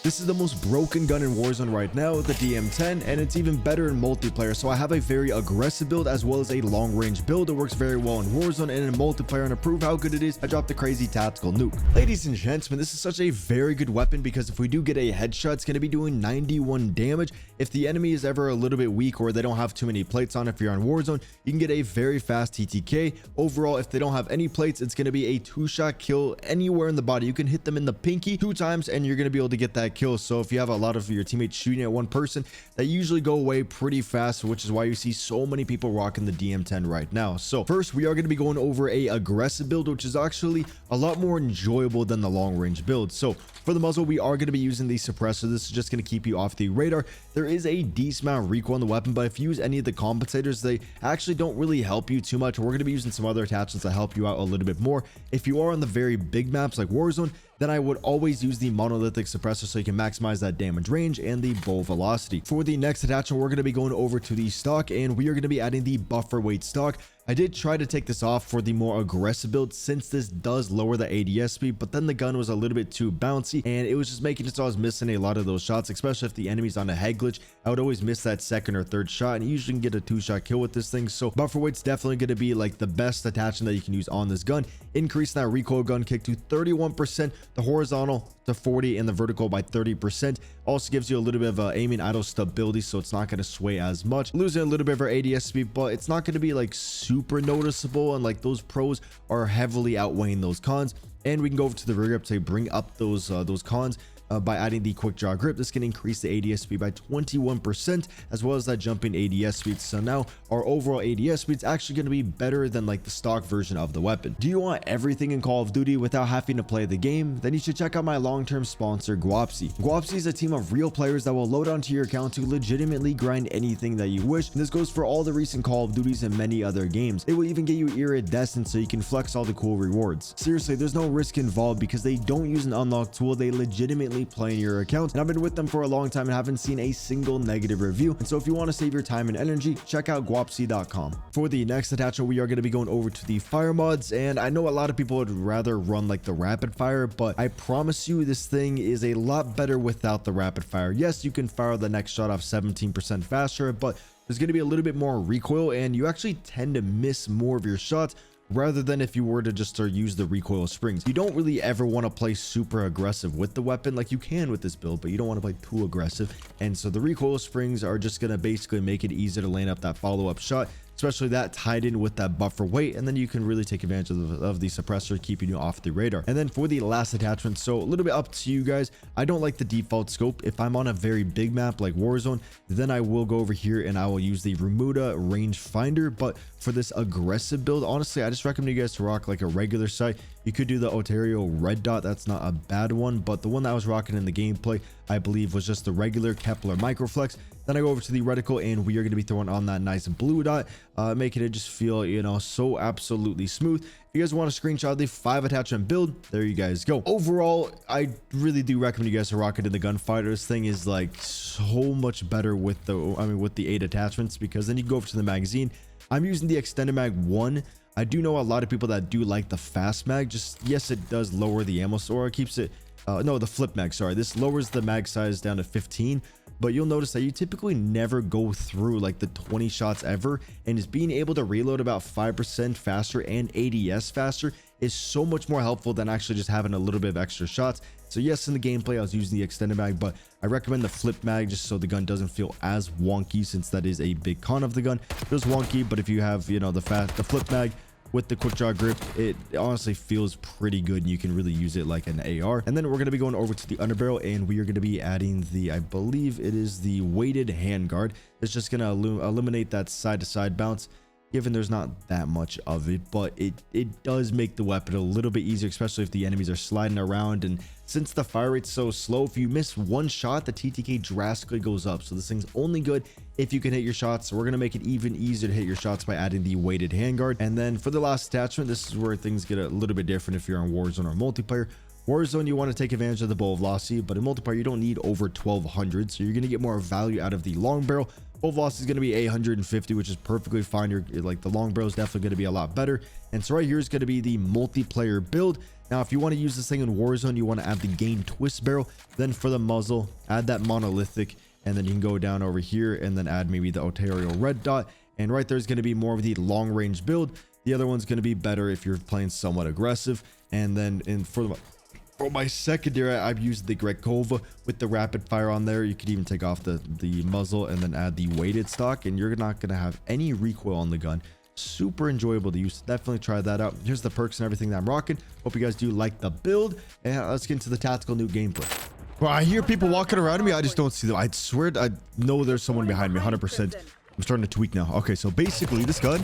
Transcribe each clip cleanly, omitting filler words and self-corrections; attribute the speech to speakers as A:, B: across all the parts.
A: This is the most broken gun in Warzone right now, the DM10, and it's even better in multiplayer. So I have a very aggressive build as well as a long range build. It works very well in Warzone and in multiplayer, and to prove how good it is, I dropped the crazy tactical nuke. Ladies and gentlemen, this is such a very good weapon because if we do get a headshot, it's going to be doing 91 damage. If the enemy is ever a little bit weak or they don't have too many plates on, if you're on Warzone, you can get a very fast TTK. Overall, if they don't have any plates, it's going to be a 2-shot kill anywhere in the body. You can hit them in the pinky 2 times and you're going to be able to get that kill. So if you have a lot of your teammates shooting at one person, they usually go away pretty fast, which is why you see so many people rocking the DM10 right now. So first, we are going to be going over a aggressive build, which is actually a lot more enjoyable than the long range build. So for the muzzle, we are going to be using the suppressor. This is just going to keep you off the radar. There is a decent amount of recoil on the weapon, but if you use any of the compensators, they actually don't really help you too much. We're going to be using some other attachments that help you out a little bit more. If you are on the very big maps like Warzone, then I would always use the monolithic suppressor so you can maximize that damage range and the bow velocity. For the next attachment, we're going to be going over to the stock, and we are going to be adding the buffer weight stock. I did try to take this off for the more aggressive build since this does lower the ADS speed, but then the gun was a little bit too bouncy and it was just making it so I was missing a lot of those shots, especially if the enemy's on a head glitch. I would always miss that second or third shot, and you usually can get a 2-shot kill with this thing. So buffer weight's definitely going to be like the best attachment that you can use on this gun. Increasing that recoil gun kick to 31%, the horizontal to 40, and the vertical by 30%. Also gives you a little bit of aiming idle stability, so it's not going to sway as much. Losing a little bit of our ADS speed, but it's not going to be like super noticeable, and like those pros are heavily outweighing those cons. And we can go over to the rear grip to bring up those cons. By adding the quick draw grip, this can increase the ADS speed by 21%, as well as that jumping ADS speed. So now our overall ADS speed is actually going to be better than like the stock version of the weapon. Do you want everything in Call of Duty without having to play the game? Then you should check out my long-term sponsor, Guapsi. Guapsi is a team of real players that will load onto your account to legitimately grind anything that you wish. And this goes for all the recent Call of Duties and many other games. They will even get you iridescent so you can flex all the cool rewards. Seriously, there's no risk involved because they don't use an unlocked tool. They legitimately play in your account, and I've been with them for a long time and haven't seen a single negative review. And so if you want to save your time and energy, check out guapsi.com. For the next attachment, we are going to be going over to the fire mods, and I know a lot of people would rather run like the rapid fire, but I promise you this thing is a lot better without the rapid fire. Yes, you can fire the next shot off 17% faster, but there's going to be a little bit more recoil, and you actually tend to miss more of your shots rather than if you were to just use the recoil springs. You don't really ever want to play super aggressive with the weapon. Like you can with this build, but you don't want to play too aggressive. And so the recoil springs are just going to basically make it easier to land up that follow-up shot, especially that tied in with that buffer weight, and then you can really take advantage of the suppressor, keeping you off the radar. And then for the last attachment, so a little bit up to you guys, I don't like the default scope. If I'm on a very big map like Warzone, then I will go over here and I will use the Remuda rangefinder. But for this aggressive build, honestly, I just recommend you guys to rock like a regular sight. You could do the Ontario red dot, that's not a bad one, but the one that I was rocking in the gameplay, I believe, was just the regular Kepler microflex. Then I go over to the reticle, and we are going to be throwing on that nice blue dot, making it just feel, you know, so absolutely smooth. If you guys want a screenshot of the 5 attachment build, there you guys go. Overall, I really do recommend you guys to rock it in the gunfighter. This thing is like so much better with the 8 attachments, because then you can go over to the magazine. I'm using the extended mag 1. I do know a lot of people that do like the fast mag. Just, yes, it does lower the ammo, or it keeps it no, the flip mag, sorry. This lowers the mag size down to 15, but you'll notice that you typically never go through like the 20 shots ever, and just being able to reload about 5% faster and ADS faster is so much more helpful than actually just having a little bit of extra shots. So yes, in the gameplay I was using the extended mag, but I recommend the flip mag just so the gun doesn't feel as wonky, since that is a big con of the gun. It feels wonky, but if you have, you know, the flip mag with the quick draw grip, it honestly feels pretty good, and you can really use it like an AR. And then we're going to be going over to the underbarrel, and we are going to be adding the, I believe it is the weighted handguard. It's just going to eliminate that side-to-side bounce, given there's not that much of it, but it does make the weapon a little bit easier, especially if the enemies are sliding around. And since the fire rate's so slow, if you miss one shot, the TTK drastically goes up. So this thing's only good if you can hit your shots. So we're going to make it even easier to hit your shots by adding the weighted handguard. And then for the last attachment, this is where things get a little bit different if you're on Warzone or multiplayer. Warzone, you want to take advantage of the bow velocity, but in multiplayer, you don't need over 1200, so you're going to get more value out of the long barrel. Full velocity is going to be 850, which is perfectly fine. You're like, the long barrel is definitely going to be a lot better. And so right here is going to be the multiplayer build. Now, if you want to use this thing in Warzone, you want to add the gain twist barrel. Then for the muzzle, add that monolithic, and then you can go down over here and then add maybe the Ontario red dot. And right there's going to be more of the long range build. The other one's going to be better if you're playing somewhat aggressive. And then for my secondary, I've used the Grekova with the rapid fire on there. You could even take off the muzzle and then add the weighted stock, and you're not going to have any recoil on the gun. Super enjoyable to use. Definitely try that out. Here's the perks and everything that I'm rocking. Hope you guys do like the build, and let's get into the tactical nuke gameplay. Well, I hear people walking around me. I just don't see them. I swear I know there's someone behind me 100%. I'm starting to tweak now. Okay, so basically this gun,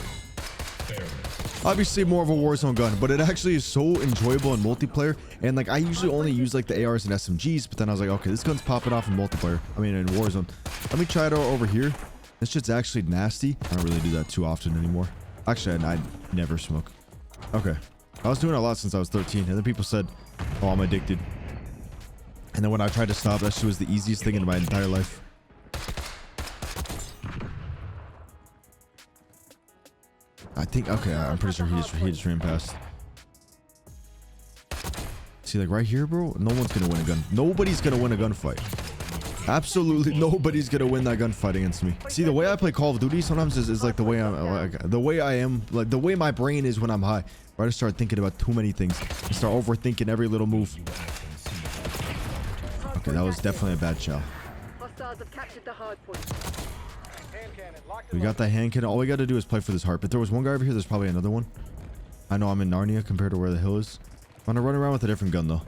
A: obviously more of a Warzone gun, but it actually is so enjoyable in multiplayer. And like, I usually only use like the ARs and SMGs, but then I was like, okay, this gun's popping off in multiplayer. I mean, in Warzone. Let me try it out over here. This shit's actually nasty. I don't really do that too often anymore. Actually, I never smoke. Okay. I was doing it a lot since I was 13, and then people said, oh, I'm addicted. And then when I tried to stop, that shit was the easiest thing in my entire life. I think, okay, I'm pretty sure he just ran past. See, like right here, bro, no one's gonna win a gun. Nobody's gonna win a gunfight. Absolutely nobody's gonna win that gunfight against me. See, the way I play Call of Duty sometimes is like the way I am, like the way my brain is when I'm high. Where I just start thinking about too many things. I start overthinking every little move. Okay, that was definitely a bad shot. We got that hand cannon. All we got to do is play for this heart. But there was one guy over here. There's probably another one. I know I'm in Narnia compared to where the hill is. I'm gonna run around with a different gun though.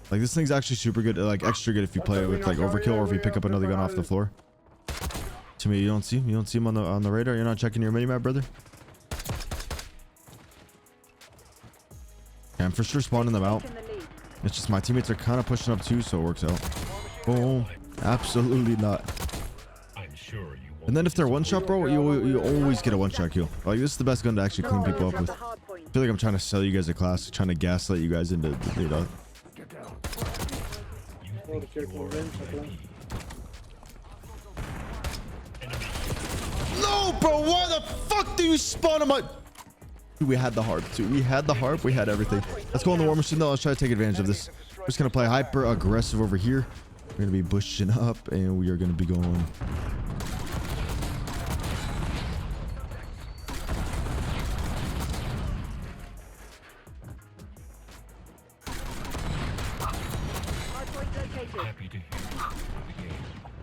A: Like, this thing's actually super good, like extra good if you play it with like overkill, or if you pick up another gun off the floor. To me, you don't see him on the radar. You're not checking your minimap, brother. Okay, I'm for sure spawning them out. It's just my teammates are kind of pushing up too, so it works out. Boom. Absolutely not. And then if they're one shot, bro, you always get a one shot kill. Like, this is the best gun to actually clean people up with. I feel like I'm trying to sell you guys a class, trying to gaslight you guys into, you know. No, bro, why the fuck do you spawn on my... Dude, we had the harp too. We had the harp. We had everything. Let's go on the war machine though. Let's try to take advantage of this. We're just gonna play hyper aggressive over here. We're gonna be bushing up, and we are gonna be going.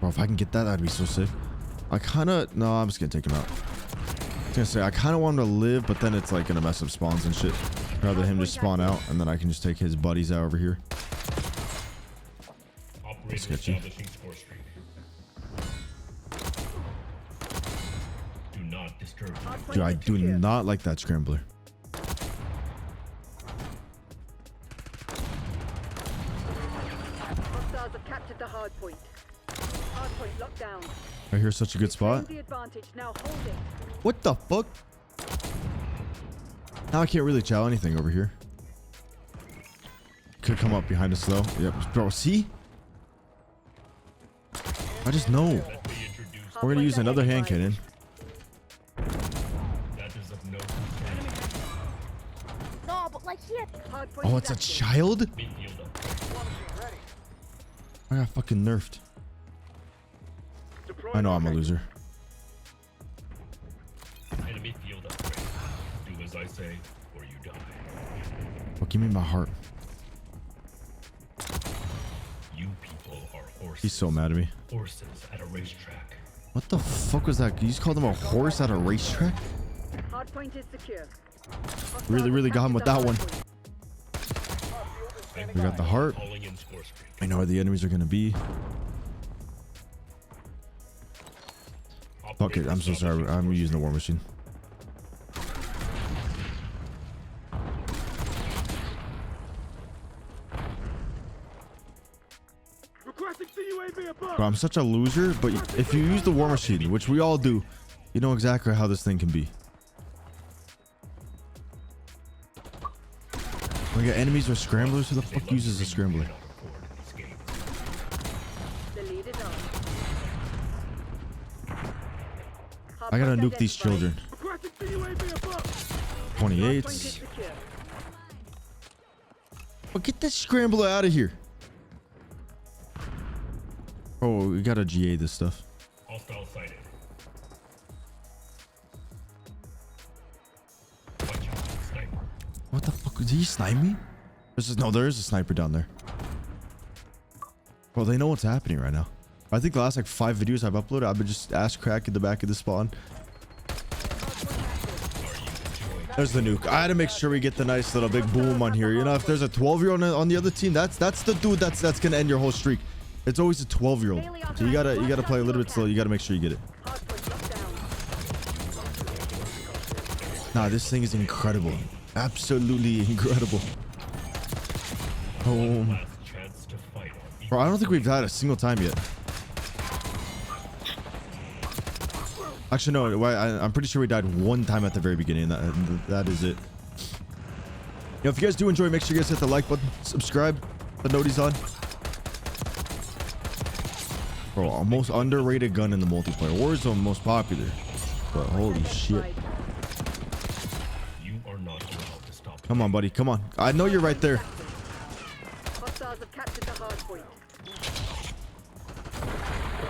A: Bro, if I can get that, that'd be so sick. I kind of... No, I'm just gonna take him out. I was gonna say, I kind of want him to live, but then it's like gonna mess up spawns and shit. Rather him just spawn out, and then I can just take his buddies out over here. Sketchy. Dude, I do not like that scrambler.
B: Captured the hard point. Hard point locked down.
A: I hear such a good spot. What the fuck? Now I can't really chow anything over here. Could come up behind us though. Yep, bro. See? I just know. We're gonna use another hand cannon. Oh, it's a child? I got fucking nerfed. I know I'm a loser.
C: Enemy field upgrade. Do as I say, or you die.
A: Well, give me my heart.
C: You people are horses.
A: He's so mad at me.
C: Horses at a racetrack.
A: What the fuck was that? You just called him a horse at a racetrack?
B: Hard point is secure.
A: Really got him with that one. We got the heart. I know where the enemies are gonna be. Fuck it, I'm so sorry. I'm using the war machine. Bro, I'm such a loser, but if you use the war machine, which we all do, you know exactly how this thing can be. We got enemies or scramblers. Who the fuck uses a scrambler? I gotta
B: Hardpoint
A: nuke these
B: identified.
A: children.
B: Requesting UAV above.
A: 28.
B: Hardpoint is secure.
A: Oh, get this scrambler out of here. Oh, we gotta GA this stuff.
C: Hostile sighted. Watch out, sniper.
A: What the fuck? Did he snipe me? There is a sniper down there. Well, they know what's happening right now. I think the last like 5 videos I've uploaded, I've been just ass crack in the back of the spawn. There's the nuke. I had to make sure we get the nice little big boom on here. You know, if there's a 12-year-old on the other team, that's the dude that's gonna end your whole streak. It's always a 12-year-old. So you gotta play a little bit slow. You gotta make sure you get it.
B: Hardpoint locked down.
A: Nah, this thing is incredible. Absolutely incredible. Oh,
C: Last chance to fight on
A: bro, I don't think we've died a single time yet. Actually, no. I'm pretty sure we died one time at the very beginning. That is it. You know, if you guys do enjoy, make sure you guys hit the like button, subscribe, the noties on. Bro, our most underrated gun in the multiplayer. Warzone most popular, but holy shit.
C: You are not allowed to stop.
A: Come on, buddy. Come on. I know you're right there.
B: Hostiles have captured the hardpoint.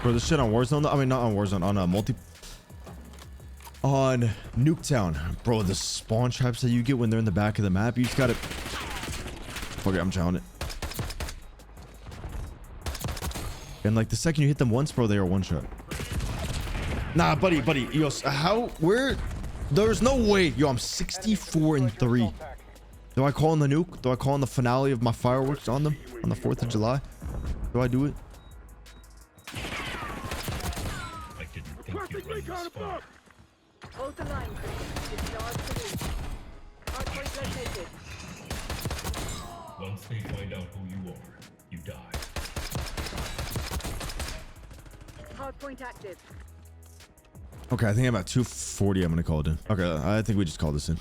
A: Bro, this shit on Warzone. I mean, not on Warzone. On Nuketown, bro. The spawn traps that you get when they're in the back of the map, you just gotta. Fuck it, I'm trying it. And like the second you hit them once, bro, they are one shot. Nah, buddy. Yo, where? There's no way. Yo, I'm 64-3. Do I call in the nuke? Do I call in the finale of my fireworks on them on the 4th of July? Do I do it?
C: I didn't think you'd run this far.
B: Hold the line, please. It's yards to move. Hardpoint located.
C: Once they find out who you are, you die.
B: Hardpoint active.
A: Okay, I think I'm at 240. I'm gonna call it in. Okay, I think we just call this in.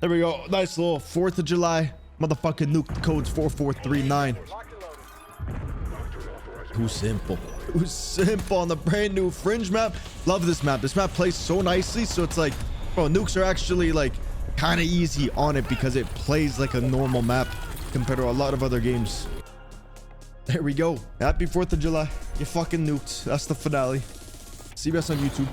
A: There we go. Nice little 4th of July. Motherfucking nuke. The code's 4439. Too simple. Too simple on the brand new Fringe map. Love this map. This map plays so nicely. So it's like, bro, nukes are actually like kind of easy on it because it plays like a normal map compared to a lot of other games. There we go. Happy 4th of July. You fucking nuked. That's the finale. See you guys on YouTube.